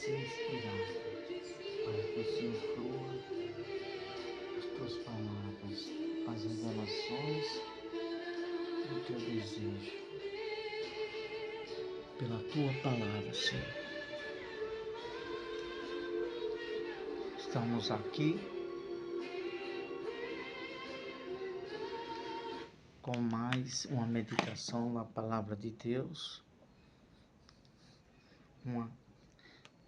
ser inspirado para que o Senhor flua as tuas palavras, as revelações do teu desejo, pela tua palavra, Senhor. Estamos aqui com mais uma meditação na palavra de Deus.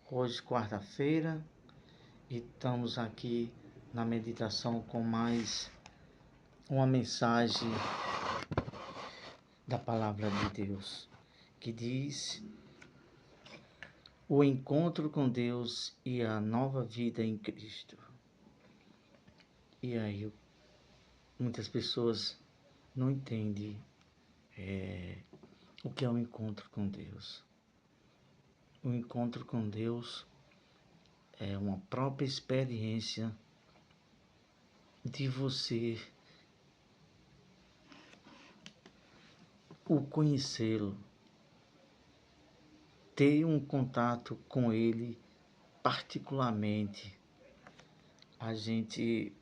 Hoje, quarta-feira, e estamos aqui na meditação com mais uma mensagem da palavra de Deus, que diz: o encontro com Deus e a nova vida em Cristo. E aí, muitas pessoas não entendem o que é o encontro com Deus. O encontro com Deus é uma própria experiência de você o conhecê-lo, ter um contato com ele particularmente. A gente,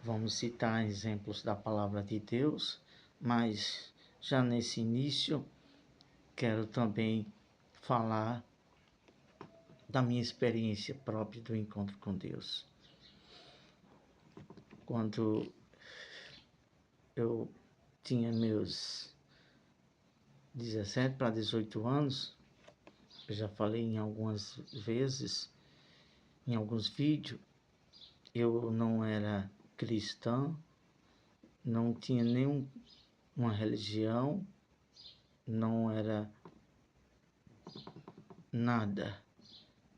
vamos citar exemplos da palavra de Deus, mas já nesse início quero também falar da minha experiência própria do encontro com Deus. Quando eu tinha meus 17 para 18 anos, eu já falei em algumas vezes, em alguns vídeos, eu não era cristão, não tinha nenhuma religião, não era nada,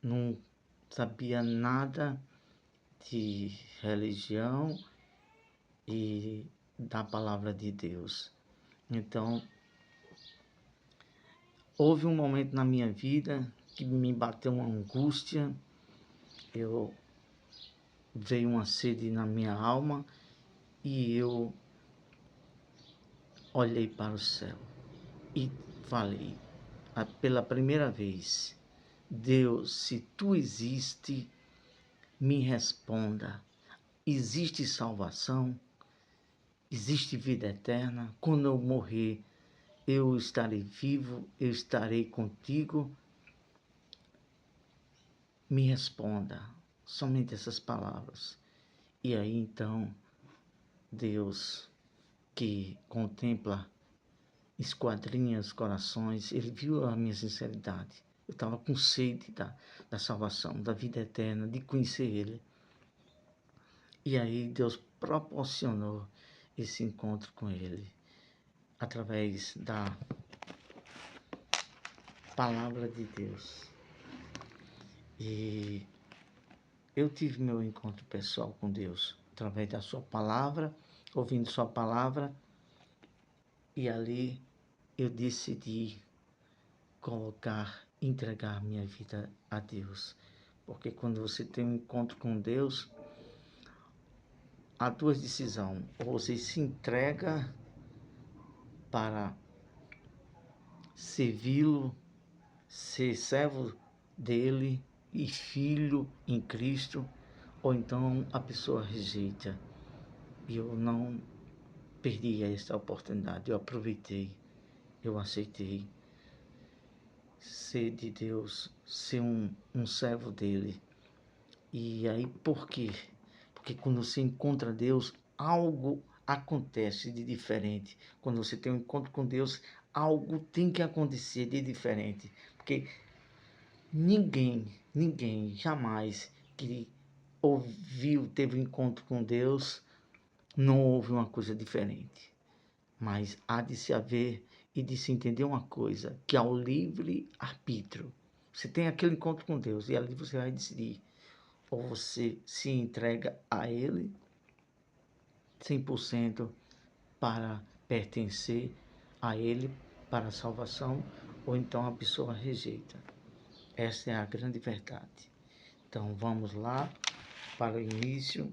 não sabia nada de religião e da palavra de Deus. Então, houve um momento na minha vida que me bateu uma angústia, veio uma sede na minha alma e eu olhei para o céu e falei, pela primeira vez: Deus, se tu existe, me responda. Existe salvação? Existe vida eterna? Quando eu morrer, eu estarei vivo? Eu estarei contigo? Me responda. Somente essas palavras. E aí então, Deus, que contempla, esquadrinha os corações, Ele viu a minha sinceridade. Eu estava com sede da salvação, da vida eterna, de conhecer Ele. E aí Deus proporcionou esse encontro com Ele, através da palavra de Deus. E eu tive meu encontro pessoal com Deus, através da sua palavra, ouvindo sua palavra. E ali eu decidi entregar minha vida a Deus. Porque quando você tem um encontro com Deus, há duas decisões: ou você se entrega para servi-lo, ser servo dele e filho em Cristo, ou então a pessoa rejeita. E eu não perdi essa oportunidade, eu aproveitei, eu aceitei ser de Deus, ser um servo dele. E aí por quê? Porque quando você encontra Deus, algo acontece de diferente. Quando você tem um encontro com Deus, algo tem que acontecer de diferente. Porque ninguém jamais que teve um encontro com Deus, não houve uma coisa diferente. Mas há de se haver e de se entender uma coisa, que ao livre arbítrio, você tem aquele encontro com Deus e ali você vai decidir: ou você se entrega a Ele 100% para pertencer a Ele, para a salvação, ou então a pessoa rejeita. Essa é a grande verdade. Então vamos lá para o início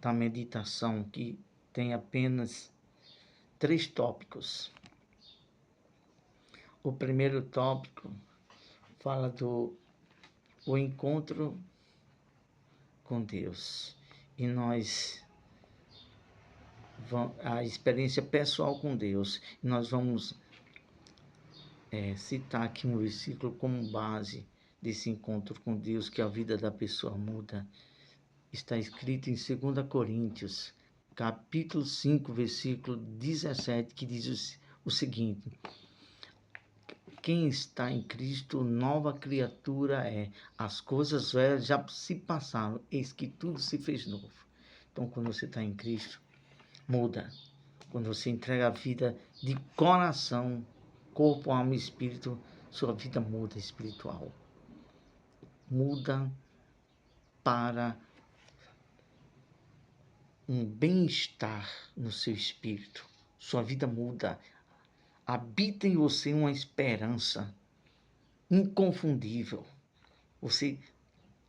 da meditação, que tem apenas 3 tópicos. O primeiro tópico fala do o encontro com Deus. E a experiência pessoal com Deus. E nós vamos citar aqui um versículo como base desse encontro com Deus, que a vida da pessoa muda. Está escrito em 2 Coríntios, capítulo 5, versículo 17, que diz o seguinte: quem está em Cristo, nova criatura é. As coisas velhas já se passaram, eis que tudo se fez novo. Então, quando você está em Cristo, muda. Quando você entrega a vida de coração, corpo, alma e espírito, sua vida muda espiritual. Muda para um bem-estar no seu espírito. Sua vida muda. Habita em você uma esperança inconfundível.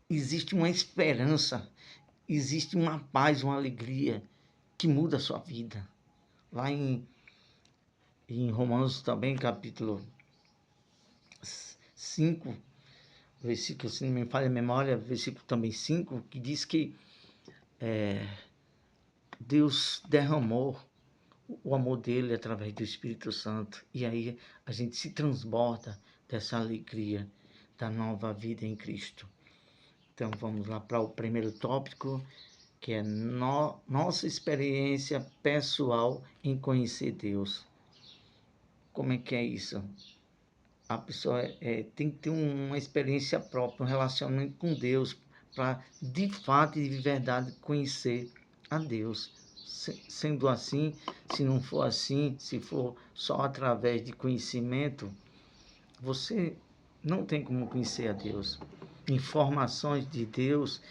Existe uma esperança, existe uma paz, uma alegria que muda a sua vida. Lá em Romanos também, capítulo 5, versículo, se não me falha a memória, versículo também 5, que diz que Deus derramou o amor dele através do Espírito Santo. E aí a gente se transborda dessa alegria da nova vida em Cristo. Então vamos lá para o primeiro tópico, que é nossa experiência pessoal em conhecer Deus. Como é que é isso? A pessoa tem que ter uma experiência própria, um relacionamento com Deus, para de fato e de verdade conhecer a Deus. Sendo assim, se não for assim, se for só através de conhecimento, você não tem como conhecer a Deus. Informações de Deus,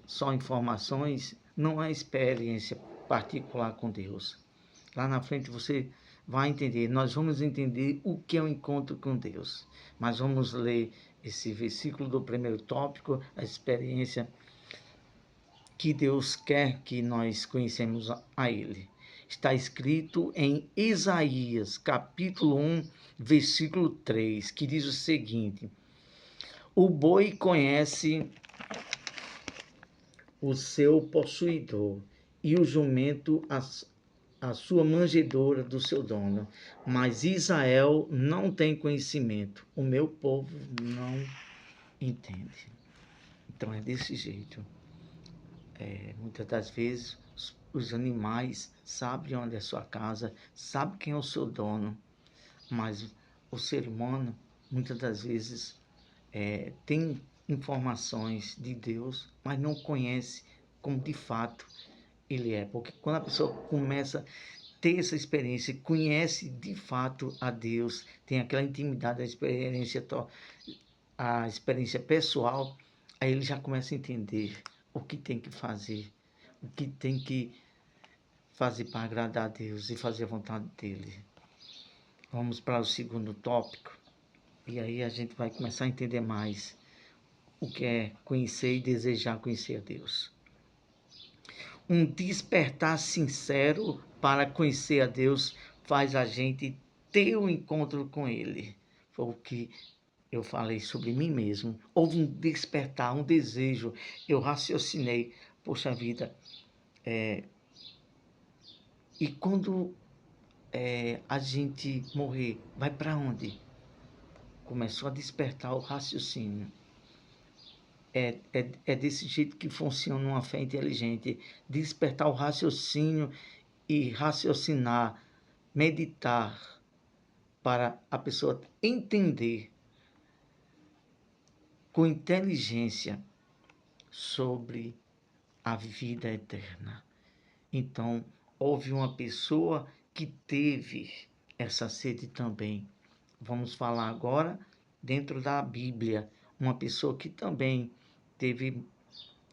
só informações, não é experiência particular com Deus. Lá na frente você vai entender, nós vamos entender o que é o encontro com Deus. Mas vamos ler esse versículo do primeiro tópico, a experiência que Deus quer que nós conhecemos a Ele. Está escrito em Isaías, capítulo 1, versículo 3, que diz o seguinte: o boi conhece o seu possuidor, e o jumento a sua manjedoura do seu dono. Mas Israel não tem conhecimento, o meu povo não entende. Então é desse jeito. Muitas das vezes os animais sabem onde é a sua casa, sabem quem é o seu dono, mas o ser humano muitas das vezes tem informações de Deus, mas não conhece como de fato ele é. Porque quando a pessoa começa a ter essa experiência, conhece de fato a Deus, tem aquela intimidade, a experiência pessoal, aí ele já começa a entender o que tem que fazer, o que tem que fazer para agradar a Deus e fazer a vontade dele. Vamos para o segundo tópico, e aí a gente vai começar a entender mais o que é conhecer e desejar conhecer a Deus. Um despertar sincero para conhecer a Deus faz a gente ter um encontro com Ele. Foi o que eu falei sobre mim mesmo. Houve um despertar, um desejo. Eu raciocinei, poxa vida. E quando a gente morrer, vai para onde? Começou a despertar o raciocínio. É desse jeito que funciona uma fé inteligente. Despertar o raciocínio e raciocinar, meditar, para a pessoa entender com inteligência sobre a vida eterna. Então, houve uma pessoa que teve essa sede também. Vamos falar agora dentro da Bíblia, uma pessoa que também teve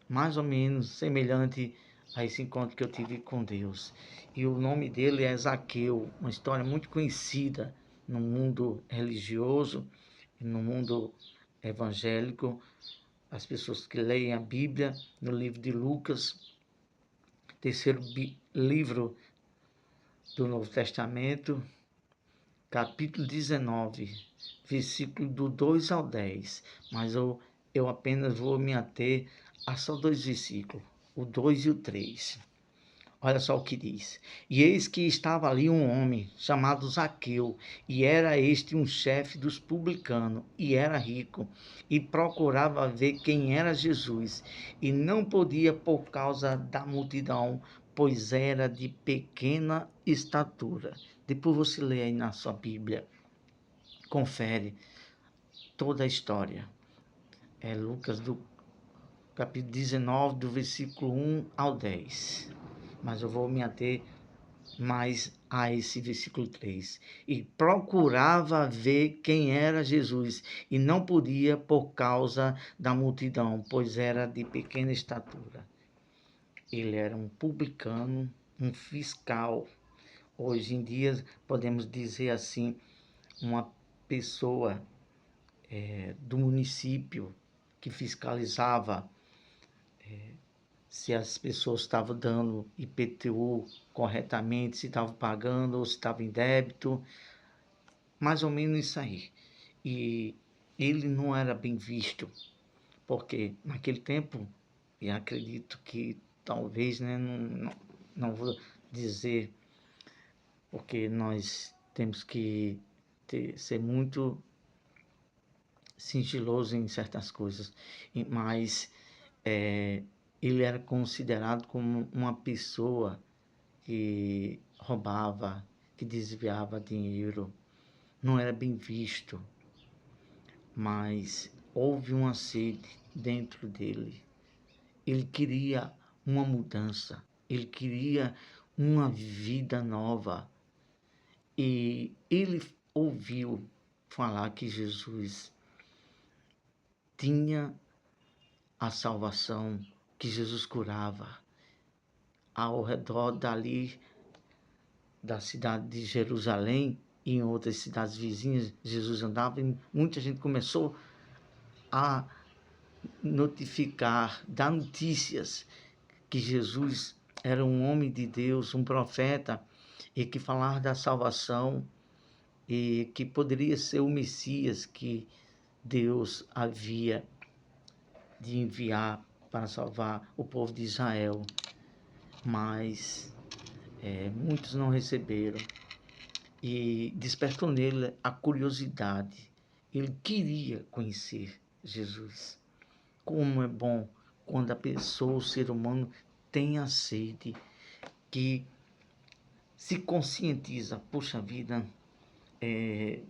mais ou menos semelhante a esse encontro que eu tive com Deus. E o nome dele é Zaqueu, uma história muito conhecida no mundo religioso e no mundo evangélico. As pessoas que leem a Bíblia, no livro de Lucas, terceiro livro do Novo Testamento, capítulo 19, versículo do 2 ao 10, mas eu apenas vou me ater a só 2 versículos, o 2 e o 3. Olha só o que diz. E eis que estava ali um homem chamado Zaqueu, e era este um chefe dos publicanos, e era rico, e procurava ver quem era Jesus, e não podia por causa da multidão, pois era de pequena estatura. Depois você lê aí na sua Bíblia, confere toda a história. É Lucas do capítulo 19, do versículo 1 ao 10. Mas eu vou me ater mais a esse versículo 3. E procurava ver quem era Jesus, e não podia por causa da multidão, pois era de pequena estatura. Ele era um publicano, um fiscal. Hoje em dia, podemos dizer assim, uma pessoa do município que fiscalizava se as pessoas estavam dando IPTU corretamente, se estavam pagando ou se estavam em débito, mais ou menos isso aí. E ele não era bem visto, porque naquele tempo, e acredito que talvez, né, não vou dizer, porque nós temos que ser muito sigiloso em certas coisas, mas ele era considerado como uma pessoa que roubava, que desviava dinheiro, não era bem visto, mas houve uma sede dentro dele. Ele queria uma mudança, ele queria uma vida nova, e ele ouviu falar que Jesus tinha a salvação, que Jesus curava. Ao redor dali, da cidade de Jerusalém e em outras cidades vizinhas, Jesus andava e muita gente começou a notificar, dar notícias que Jesus era um homem de Deus, um profeta, e que falava da salvação e que poderia ser o Messias que Deus havia de enviar para salvar o povo de Israel. Mas muitos não receberam, e despertou nele a curiosidade. Ele queria conhecer Jesus. Como é bom quando a pessoa, o ser humano, tem a sede, que se conscientiza, puxa vida, e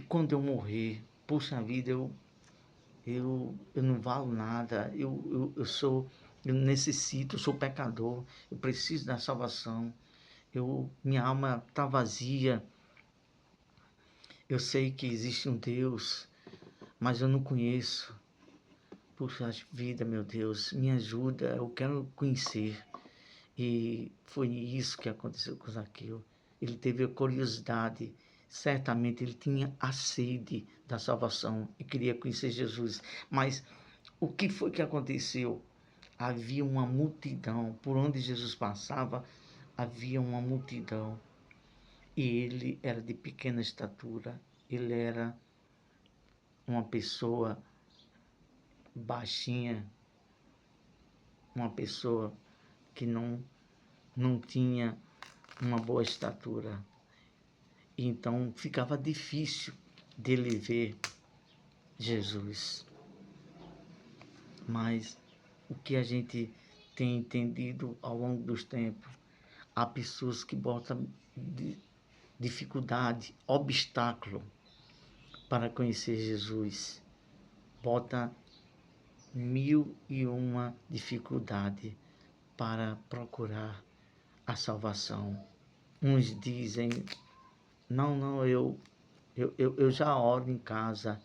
quando eu morrer, puxa vida, eu não valo nada, eu necessito, eu sou pecador, eu preciso da salvação, minha alma está vazia, eu sei que existe um Deus, mas eu não conheço. Puxa vida, meu Deus, me ajuda, eu quero conhecer. E foi isso que aconteceu com Zaqueu. Ele teve a curiosidade, certamente ele tinha a sede da salvação e queria conhecer Jesus. Mas o que foi que aconteceu? Havia uma multidão, por onde Jesus passava, havia uma multidão. E ele era de pequena estatura, ele era uma pessoa baixinha, uma pessoa que não tinha uma boa estatura. Então ficava difícil dele ver Jesus. Mas o que a gente tem entendido ao longo dos tempos, há pessoas que botam dificuldade, obstáculo para conhecer Jesus. Bota 1001 dificuldade para procurar a salvação. Uns dizem, não, eu já oro em casa.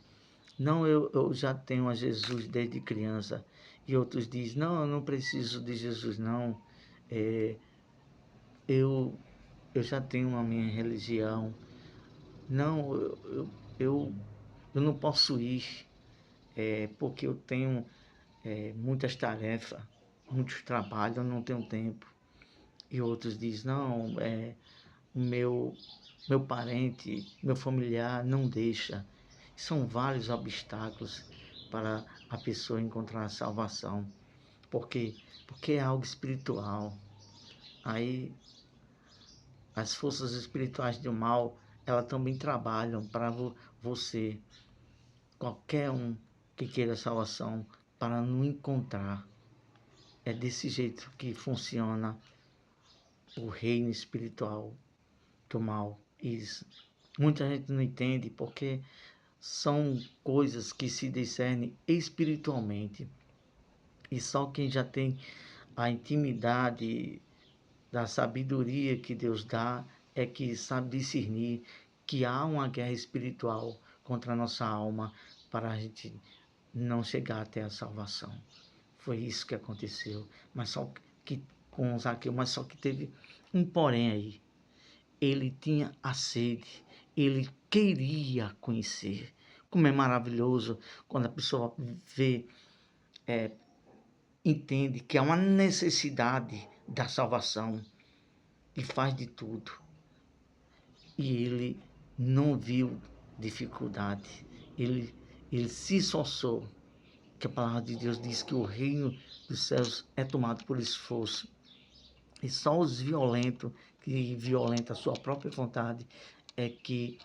Não, eu já tenho a Jesus desde criança. E outros dizem, não, eu não preciso de Jesus, não. Eu já tenho a minha religião. Não, eu não posso ir, porque eu tenho muitas tarefas, muitos trabalhos, eu não tenho tempo. E outros dizem, não, o meu parente, meu familiar não deixa. São vários obstáculos para a pessoa encontrar a salvação. Por quê? Porque é algo espiritual. Aí as forças espirituais do mal, elas também trabalham para você, qualquer um que queira salvação, para não encontrar. É desse jeito que funciona o reino espiritual do mal. Isso. Muita gente não entende porque são coisas que se discernem espiritualmente. E só quem já tem a intimidade da sabedoria que Deus dá é que sabe discernir que há uma guerra espiritual contra a nossa alma para a gente não chegar até a salvação. Foi isso que aconteceu. Mas só que com Zaqueu, mas só que teve um porém aí. Ele tinha a sede, ele queria conhecer. Como é maravilhoso quando a pessoa vê, entende que há uma necessidade da salvação e faz de tudo. E ele não viu dificuldade. Ele se esforçou. Que a palavra de Deus diz que o reino dos céus é tomado por esforço. E só os violentos, que violentam a sua própria vontade, é que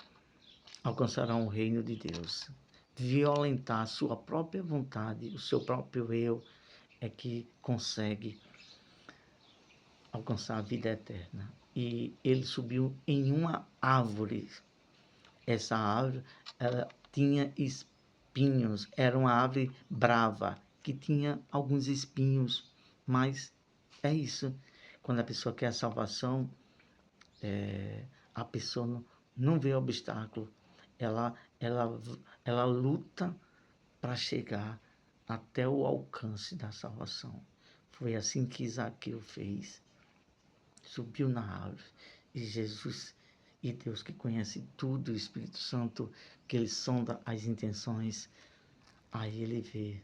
alcançarão o reino de Deus. Violentar a sua própria vontade, o seu próprio eu, é que consegue alcançar a vida eterna. E ele subiu em uma árvore. Essa árvore, ela tinha espinhos, era uma árvore brava, que tinha alguns espinhos, mas é isso. Quando a pessoa quer a salvação, a pessoa não vê obstáculo, ela, ela, ela luta para chegar até o alcance da salvação. Foi assim que Zaqueu fez. Subiu na árvore e Jesus e Deus que conhece tudo, o Espírito Santo, que ele sonda as intenções, aí ele vê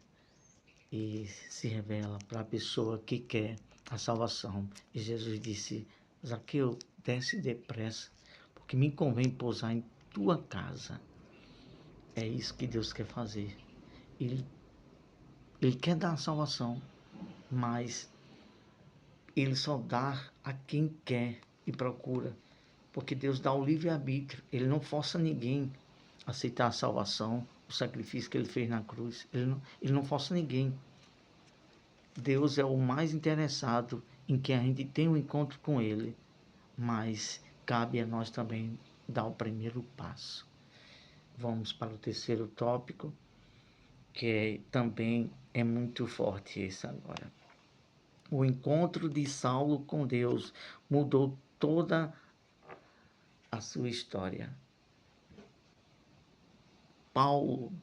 e se revela para a pessoa que quer a salvação. E Jesus disse: Zaqueu, desce depressa, porque me convém pousar em tua casa. É isso que Deus quer fazer. Ele, ele quer dar a salvação, mas ele só dá a quem quer e procura. Porque Deus dá o livre-arbítrio. Ele não força ninguém a aceitar a salvação, o sacrifício que ele fez na cruz. Ele não força ninguém. Deus é o mais interessado em que a gente tenha um encontro com ele. Mas cabe a nós também dar o primeiro passo. Vamos para o terceiro tópico, que também é muito forte esse agora. O encontro de Saulo com Deus mudou toda a sua história. Paulo,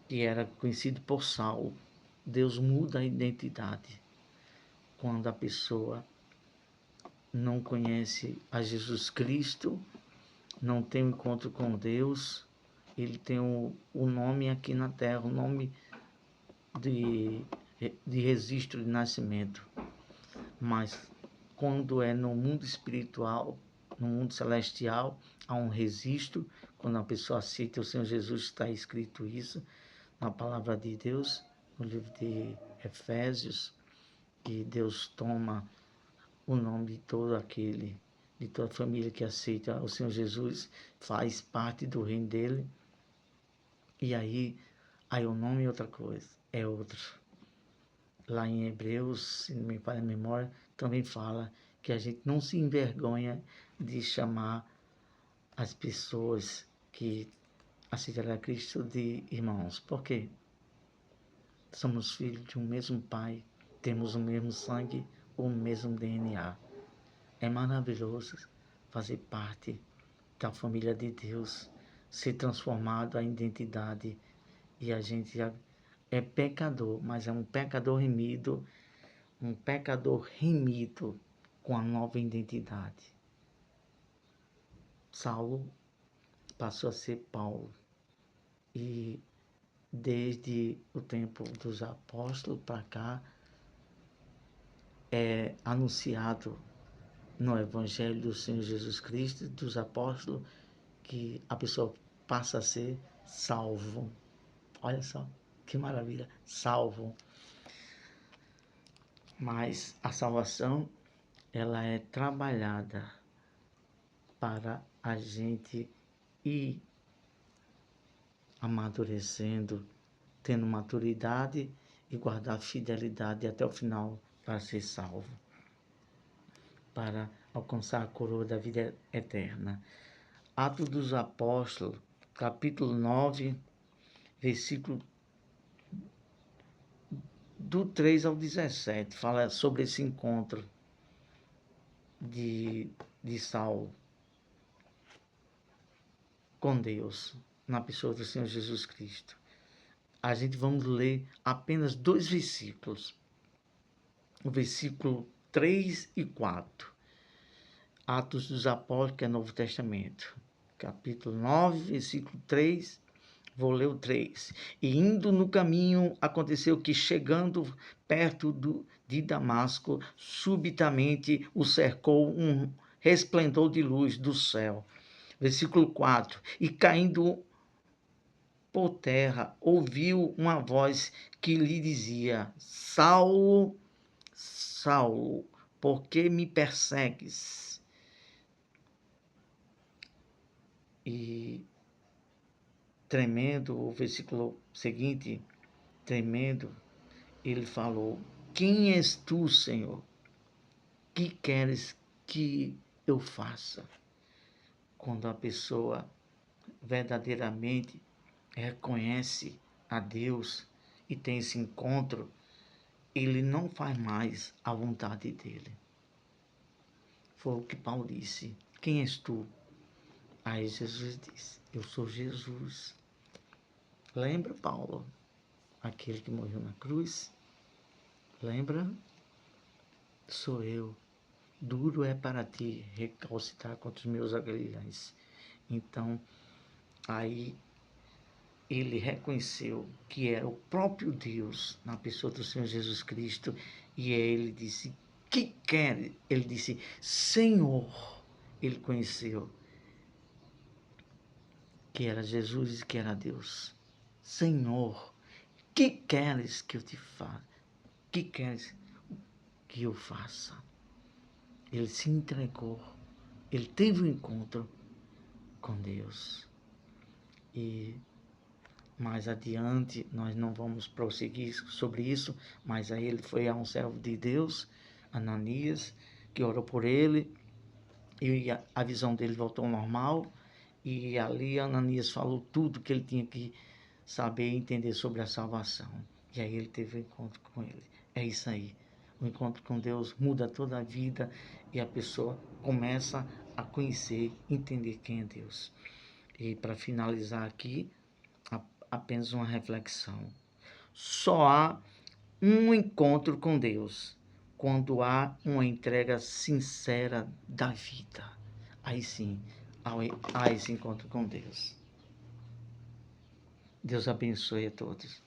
que era conhecido por Saulo, Deus muda a identidade quando a pessoa não conhece a Jesus Cristo, não tem um encontro com Deus. Ele tem o nome aqui na terra, o nome de registro de nascimento, mas quando é no mundo espiritual, no mundo celestial, há um registro. Quando a pessoa aceita o Senhor Jesus, está escrito isso na palavra de Deus, no livro de Efésios, que Deus toma o nome de todo aquele, de toda a família que aceita o Senhor Jesus, faz parte do reino dele. E aí o nome é outra coisa, é outro. Lá em Hebreus, se não me falha a memória, também fala que a gente não se envergonha de chamar as pessoas que aceitaram a Cristo de irmãos. Por quê? Somos filhos de um mesmo Pai, temos o mesmo sangue, o mesmo DNA. É maravilhoso fazer parte da família de Deus, ser transformado a identidade. E a gente é pecador, mas é um pecador remido com a nova identidade. Saulo passou a ser Paulo. E desde o tempo dos apóstolos para cá, é anunciado no Evangelho do Senhor Jesus Cristo, dos apóstolos, que a pessoa passa a ser salvo. Olha só, que maravilha, salvo. Mas a salvação, ela é trabalhada para a gente ir amadurecendo, tendo maturidade e guardar fidelidade até o final para ser salvo, para alcançar a coroa da vida eterna. Atos dos Apóstolos, capítulo 9, versículo do 3 ao 17, fala sobre esse encontro de Saulo com Deus, na pessoa do Senhor Jesus Cristo. A gente vamos ler apenas 2 versículos, o versículo 3 e 4. Atos dos Apóstolos, que é Novo Testamento, capítulo 9, versículo 3, vou ler o 3. E indo no caminho, aconteceu que, chegando perto de Damasco, subitamente o cercou um resplendor de luz do céu. Versículo 4. E caindo por terra, ouviu uma voz que lhe dizia: Saulo, Saulo, por que me persegues? E tremendo, o versículo seguinte, tremendo, ele falou: Quem és tu, Senhor? Que queres que eu faça? Quando a pessoa verdadeiramente reconhece a Deus e tem esse encontro, ele não faz mais a vontade dele. Foi o que Paulo disse: Quem és tu? Aí Jesus disse: Eu sou Jesus. Lembra, Paulo? Aquele que morreu na cruz? Lembra? Sou eu. Duro é para ti recalcitrar contra os meus aguilhões. Então, aí ele reconheceu que era o próprio Deus na pessoa do Senhor Jesus Cristo, e aí ele disse: que quer? Ele disse: Senhor. Ele conheceu que era Jesus e que era Deus. Senhor, que queres que eu te faça? Que queres que eu faça? Ele se entregou, ele teve um encontro com Deus. E mais adiante, nós não vamos prosseguir sobre isso, mas aí ele foi a um servo de Deus, Ananias, que orou por ele, e a visão dele voltou ao normal, e ali Ananias falou tudo que ele tinha que saber e entender sobre a salvação. E aí ele teve um encontro com ele. É isso aí. O encontro com Deus muda toda a vida e a pessoa começa a conhecer, entender quem é Deus. E para finalizar aqui, apenas uma reflexão. Só há um encontro com Deus quando há uma entrega sincera da vida. Aí sim, há esse encontro com Deus. Deus abençoe a todos.